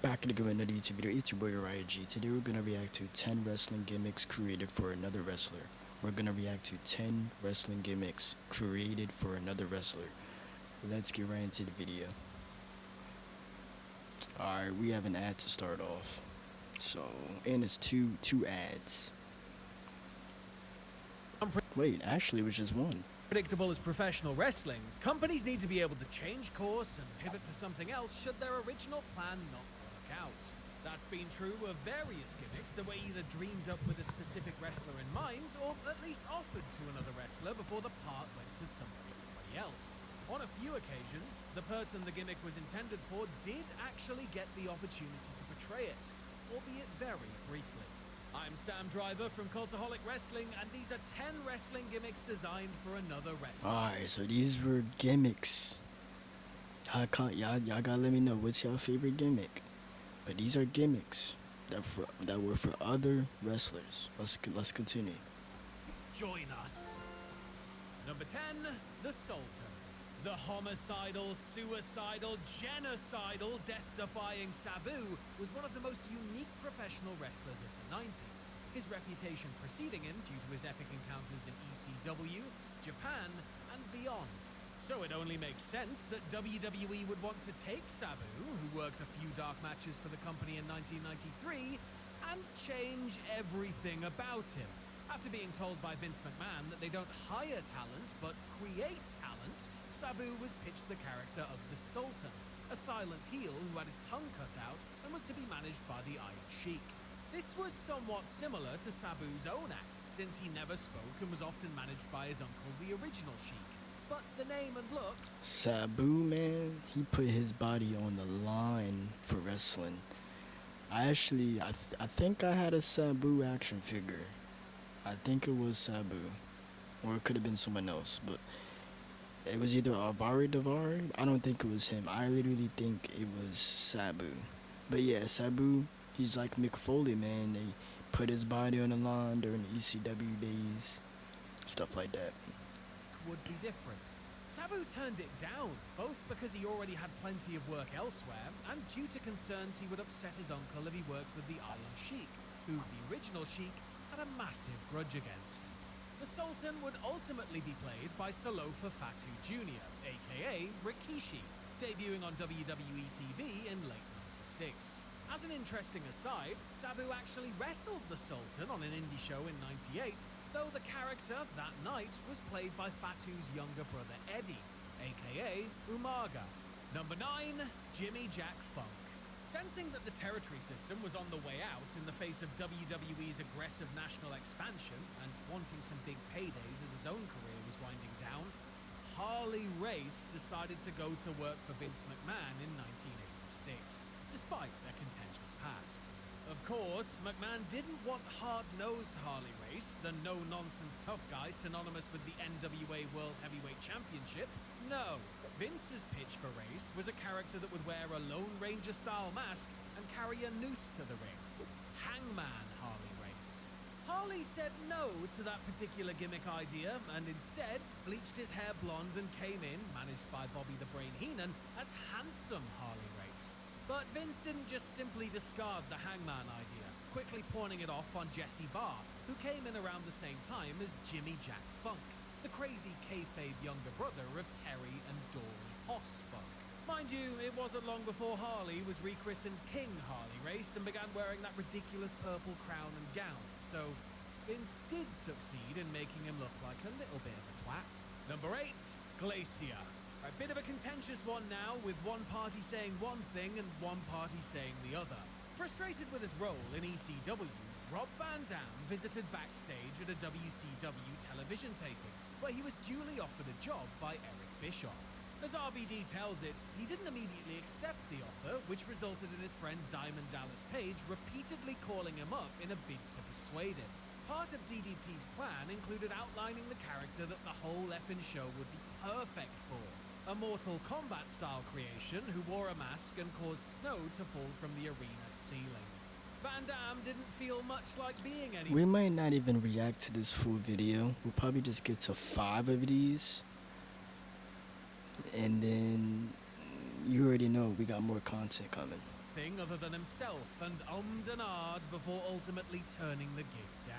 Back in another YouTube video, it's your boy IG. Today we're gonna react to 10 wrestling gimmicks created for another wrestler. We're gonna react to 10 wrestling gimmicks created for another wrestler. Let's get right into the video. Alright, we have an ad to start off. And it's two ads. Wait, actually it was just one. Predictable as professional wrestling, companies need to be able to change course and pivot to something else should their original plan not work out. That's been true of various gimmicks that were either dreamed up with a specific wrestler in mind or at least offered to another wrestler before the part went to somebody else. On a few occasions, the person the gimmick was intended for did actually get the opportunity to portray it, albeit very briefly. I'm Sam Driver from Cultaholic Wrestling, and these are 10 wrestling gimmicks designed for another wrestler. Alright, so these were gimmicks. Y'all gotta let me know what's your favorite gimmick. But these are gimmicks that were for other wrestlers. Let's continue. Join us. Number 10, the Sultan. The homicidal, suicidal, genocidal, death-defying Sabu was one of the most unique professional wrestlers of the 90s, his reputation preceding him due to his epic encounters in ECW, Japan, and beyond. So it only makes sense that WWE would want to take Sabu, who worked a few dark matches for the company in 1993, and change everything about him. After being told by Vince McMahon that they don't hire talent, but create talent, Sabu was pitched the character of the Sultan, a silent heel who had his tongue cut out and was to be managed by the Iron Sheik. This was somewhat similar to Sabu's own act, since he never spoke and was often managed by his uncle, the original Sheik. But the name and look... Sabu, man, he put his body on the line for wrestling. I think I had a Sabu action figure. I think it was Sabu, or it could have been someone else, but it was either Avari Davari. I don't think it was him. I literally think it was Sabu. But yeah, Sabu, he's like Mick Foley, man. They put his body on the line during the ECW days, stuff like that. Would be different. Sabu turned it down, both because he already had plenty of work elsewhere, and due to concerns he would upset his uncle if he worked with the Iron Sheik, who the original Sheik had a massive grudge against. The Sultan would ultimately be played by Salofa Fatu Jr., aka Rikishi, debuting on WWE TV in late '96. As an interesting aside, Sabu actually wrestled the Sultan on an indie show in '98, though the character that night was played by Fatu's younger brother Eddie, aka Umaga. Number 9, Jimmy Jack Funk. Sensing that the territory system was on the way out in the face of WWE's aggressive national expansion and wanting some big paydays as his own career was winding down, Harley Race decided to go to work for Vince McMahon in 1986, despite their contentious past. Of course, McMahon didn't want hard-nosed Harley Race, the no-nonsense tough guy synonymous with the NWA World Heavyweight Championship. No, Vince's pitch for Race was a character that would wear a Lone Ranger-style mask and carry a noose to the ring. Hangman Harley Race. Harley said no to that particular gimmick idea and instead bleached his hair blonde and came in, managed by Bobby the Brain Heenan, as handsome Harley Race. But Vince didn't just simply discard the Hangman idea, quickly pawning it off on Jesse Barr, who came in around the same time as Jimmy Jack Funk, the crazy kayfabe younger brother of Terry and Dory Hoss Funk. Mind you, it wasn't long before Harley was rechristened King Harley Race and began wearing that ridiculous purple crown and gown, so Vince did succeed in making him look like a little bit of a twat. Number 8, Glacier. A bit of a contentious one now, with one party saying one thing and one party saying the other. Frustrated with his role in ECW, Rob Van Dam visited backstage at a WCW television taping, where he was duly offered a job by Eric Bischoff. As RVD tells it, he didn't immediately accept the offer, which resulted in his friend Diamond Dallas Page repeatedly calling him up in a bid to persuade him. Part of DDP's plan included outlining the character that the whole effing show would be perfect for. A Mortal Kombat-style creation who wore a mask and caused snow to fall from the arena ceiling. Van Dam didn't feel much like being any... We might not even react to this full video. We'll probably just get to 5 of these. And then you already know we got more content coming. everything other than himself and ummed and ahed before ultimately turning the gig down.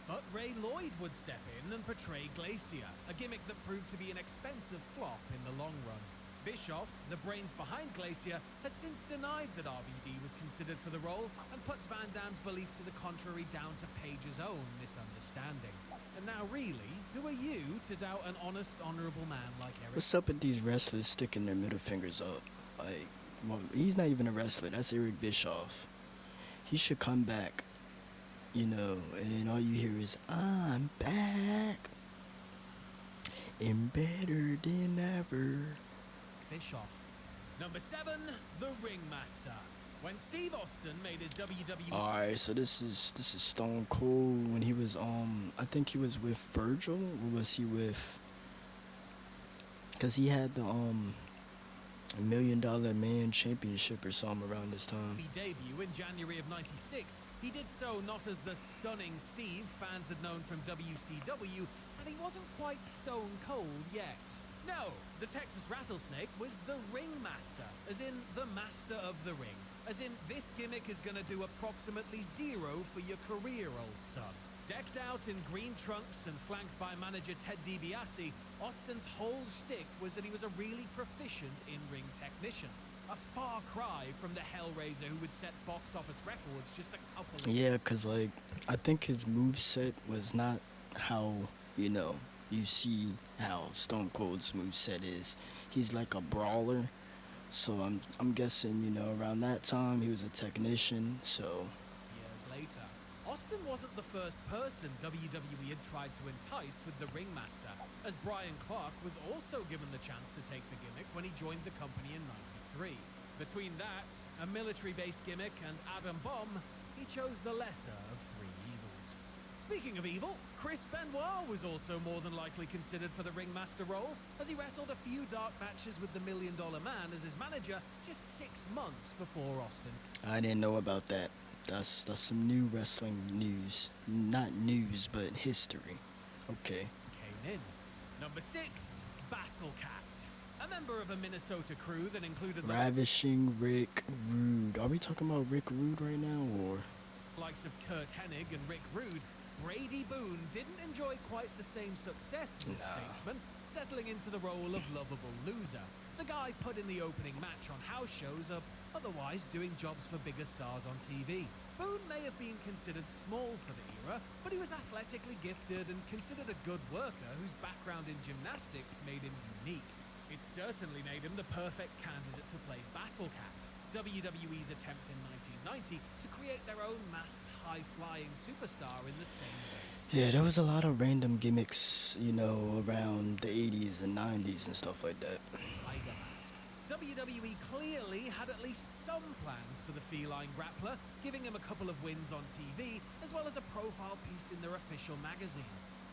But Ray Lloyd would step in and portray Glacier, a gimmick that proved to be an expensive flop in the long run. Bischoff, the brains behind Glacier, has since denied that RVD was considered for the role and puts Van Damme's belief to the contrary down to Page's own misunderstanding. And now really, who are you to doubt an honest, honourable man like Eric? What's up with these wrestlers sticking their middle fingers up? Like, well, he's not even a wrestler. That's Eric Bischoff. He should come back, you know, and then all you hear is, I'm back and better than ever. Bischoff. Number 7, the Ringmaster. When Steve Austin made his WWE... Alright, so this is Stone Cold when he was I think he was with Virgil, or was he with, cause he had the $1 Million Man Championship or something around this time. Debut in January of '96, he did so not as the stunning Steve fans had known from WCW, and he wasn't quite stone cold yet. No, the Texas Rattlesnake was the Ringmaster, as in the master of the ring. As in, this gimmick is going to do approximately 0 for your career, old son. Decked out in green trunks and flanked by manager Ted DiBiase, Austin's whole shtick was that he was a really proficient in-ring technician. A far cry from the Hellraiser who would set box office records just a couple of... Yeah, cause like, I think his moveset was not how, you know, you see how Stone Cold's moveset is. He's like a brawler. So I'm guessing, you know, around that time he was a technician, so... Years later, Austin wasn't the first person WWE had tried to entice with the Ringmaster, as Brian Clark was also given the chance to take the gimmick when he joined the company in '93. Between that, a military-based gimmick, and Adam Bomb, he chose the lesser of 3 evils. Speaking of evil, Chris Benoit was also more than likely considered for the Ringmaster role, as he wrestled a few dark matches with the $1 Million Man as his manager just 6 months before Austin. I didn't know about that. That's some new wrestling news. Not news, but history. Okay. Came in. Number 6, Battle Cat. A member of a Minnesota crew that included the Ravishing Rick Rude. Are we talking about Rick Rude right now, or? likes of Kurt Hennig and Rick Rude, Brady Boone didn't enjoy quite the same success as his statesman, settling into the role of lovable loser. The guy put in the opening match on house shows up, otherwise doing jobs for bigger stars on TV. Boone may have been considered small for the era, but he was athletically gifted and considered a good worker whose background in gymnastics made him unique. It certainly made him the perfect candidate to play Battle Cat, WWE's attempt in 1990 to create their own masked high-flying superstar in the same vein. Yeah, there was a lot of random gimmicks, you know, around the 80s and 90s and stuff like that. Tiger Mask. WWE clearly had at least some plans for the feline grappler, giving him a couple of wins on TV, as well as a profile piece in their official magazine.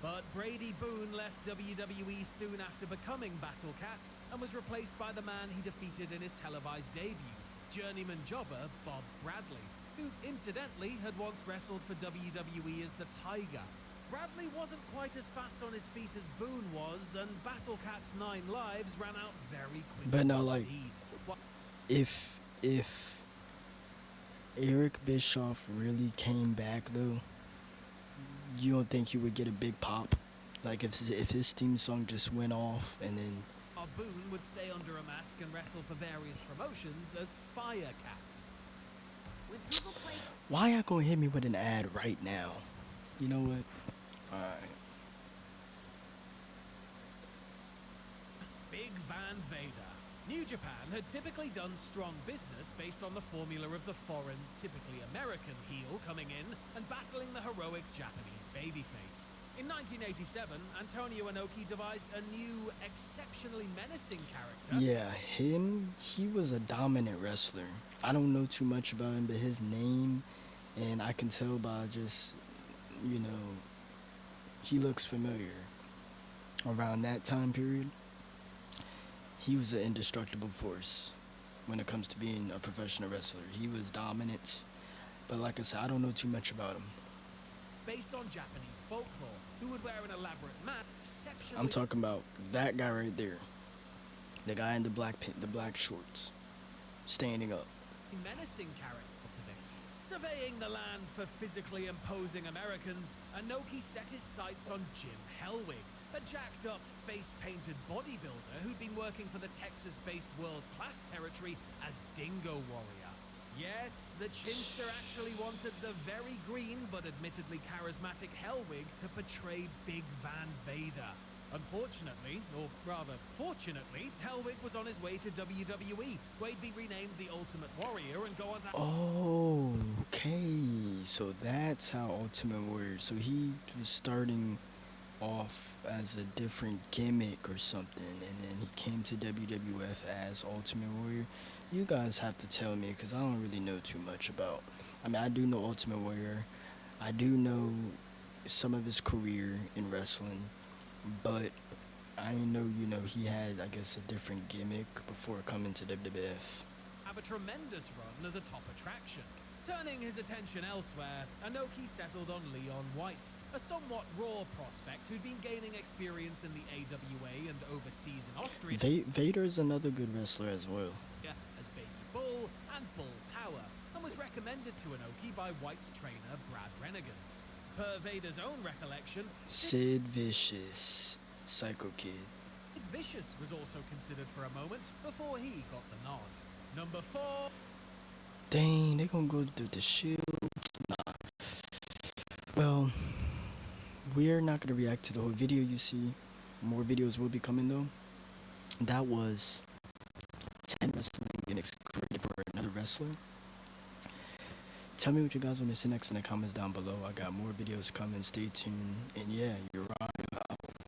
But Brady Boone left WWE soon after becoming Battle Cat and was replaced by the man he defeated in his televised debut, journeyman jobber Bob Bradley, who incidentally had once wrestled for WWE as the Tiger. Bradley wasn't quite as fast on his feet as Boone was, and Battle Cat's 9 lives ran out very quickly. But now, like, indeed. if Eric Bischoff really came back, though, you don't think he would get a big pop? Like, if his theme song just went off and then... Boone would stay under a mask and wrestle for various promotions as Firecat. With Google Play... Why y'all gonna hit me with an ad right now? You know what? Alright. Big Van Vader. New Japan had typically done strong business based on the formula of the foreign, typically American heel coming in and battling the heroic Japanese babyface. In 1987, Antonio Inoki devised a new, exceptionally menacing character. Yeah, he was a dominant wrestler. I don't know too much about him, but his name, and I can tell by just, you know, he looks familiar. Around that time period, he was an indestructible force when it comes to being a professional wrestler. He was dominant, but like I said, I don't know too much about him. Based on Japanese folklore, who would wear an elaborate mask, exceptionally... I'm talking about that guy right there. The guy in the black shorts, standing up. menacing character out of it. Surveying the land for physically imposing Americans, Inoki set his sights on Jim Hellwig, a jacked-up, face-painted bodybuilder who'd been working for the Texas-based world-class territory as Dingo Warrior. Yes, the Chinster actually wanted the very green but admittedly charismatic Hellwig to portray Big Van Vader. Unfortunately, or rather fortunately, Hellwig was on his way to WWE, where he'd be renamed the Ultimate Warrior and go on to... Oh, okay. So that's how Ultimate Warrior. So he was starting off as a different gimmick or something, and then he came to WWF as Ultimate Warrior. You guys have to tell me because I don't really know too much about. I mean, I do know Ultimate Warrior. I do know some of his career in wrestling, but I know he had, I guess, a different gimmick before coming to WWF. have a tremendous run as a top attraction. Turning his attention elsewhere, Inoki settled on Leon White, a somewhat raw prospect who'd been gaining experience in the AWA and overseas in Austria Vader's another good wrestler as well. as Baby Bull and Bull Power, and was recommended to Inoki by White's trainer Brad Renegans. Per Vader's own recollection, Sid Vicious, Psycho Kid. Sid Vicious was also considered for a moment before he got the nod. Number 4. Dang, they gonna go to the Shield. Nah. Well, we're not gonna react to the whole video. You see, more videos will be coming though. That was 10 wrestling gimmicks created for another wrestler. Tell me what you guys want to see next in the comments down below. I got more videos coming. Stay tuned. And yeah, you're right.